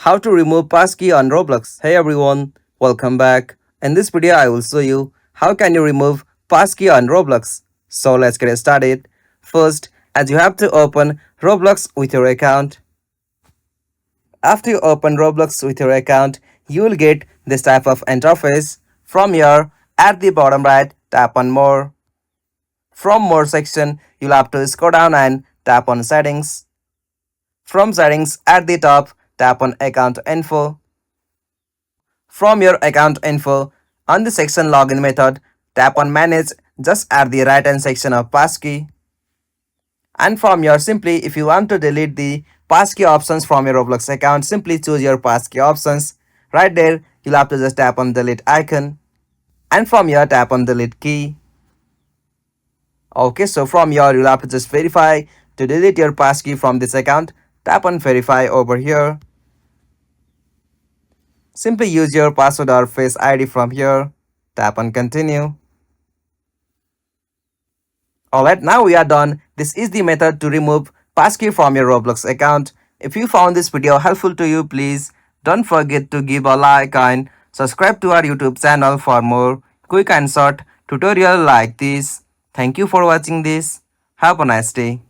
How to remove passkey on Roblox. Hey everyone, welcome back. In this video I will show you how can you remove passkey on Roblox. So let's get started. First, as you have to open Roblox with your account. After you open Roblox with your account, you will get this type of interface. From here, at the bottom right, tap on more. From more section, you'll have to scroll down and tap on settings. From settings at the top, tap on account info. From your account info, on the section login method, tap on manage just at the right hand section of passkey. And from here, simply if you want to delete the passkey options from your Roblox account, simply choose your passkey options. Right there, you'll have to just tap on delete icon. And from here, tap on delete key. Okay, so from here, you'll have to just verify to delete your passkey from this account. Tap on verify over here. Simply use your password or face ID from here. Tap on continue. Alright, now we are done. This is the method to remove passkey from your Roblox account. If you found this video helpful to you, please don't forget to give a like and subscribe to our YouTube channel for more quick and short tutorial like this. Thank you for watching this. Have a nice day.